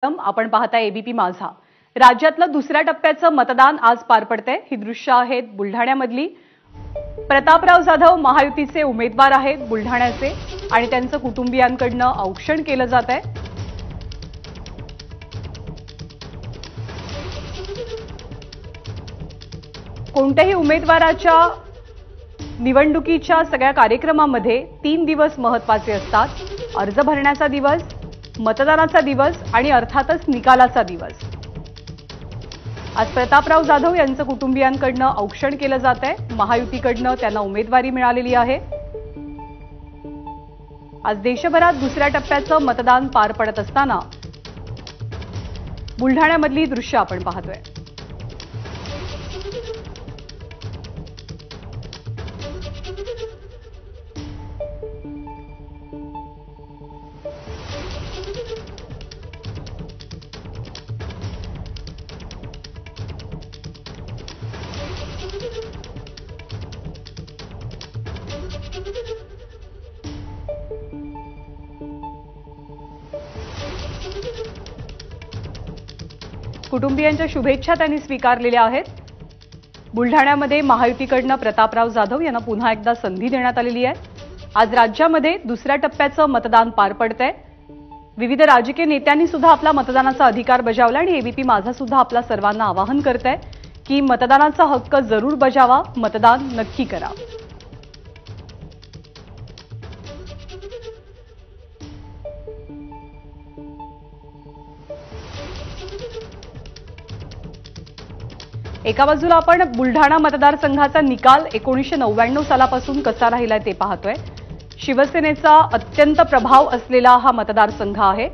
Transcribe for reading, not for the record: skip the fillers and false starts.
आपण पाहताय एबीपी माझा। राज्यातलं दुसऱ्या टप्प्याचं मतदान आज पार पडतंय। ही दृश्य आहेत बुलढाण्यामधली। प्रतापराव जाधव महायुतीचे उमेदवार आहेत बुलढाण्याचे आणि त्यांचं कुटुंबियांकडून औक्षण केलं जात आहे। कोणत्याही उमेदवाराच्या निवडणुकीच्या सगळ्या कार्यक्रमामध्ये 3 दिवस महत्त्वाचे असतात। अर्ज भरण्याचा दिवस, मतदानाचा दिवस आणि अर्थातच निकालाचा दिवस। आज प्रतापराव जाधव यांचं कुटुंबियांकडून औक्षण केलं जात आहे। महायुतीकडून त्यांना उमेदवारी मिळालेली आहे। आज देशभरात दुसऱ्या टप्प्याचं मतदान पार पडत असताना बुलढाण्यामधली दृश्य आपण पाहतोय। कुटुंबियांच्या शुभेच्छा त्यांनी स्वीकारलेल्या आहेत। बुलढाण्यामध्ये महायुतीकडून प्रतापराव जाधव यांना पुन्हा एकदा संधी देण्यात आलेली आहे। आज राज्यामध्ये दुसऱ्या टप्प्याचं मतदान पार पडतंय। विविध राजकीय नेत्यांनी सुद्धा आपला मतदानाचा अधिकार बजावला आणि एबीपी माझा सुद्धा आपल्या सर्वांना आवाहन करतंय की मतदानाचा हक्क जरूर बजावा, मतदान नक्की करा। एका बाजूला आपण बुलढाणा मतदारसंघाचा निकाल 1999 सालापासून कसा राहिलाय ते पाहतोय। शिवसेनेचा अत्यंत प्रभाव असलेला हा मतदारसंघ आहे।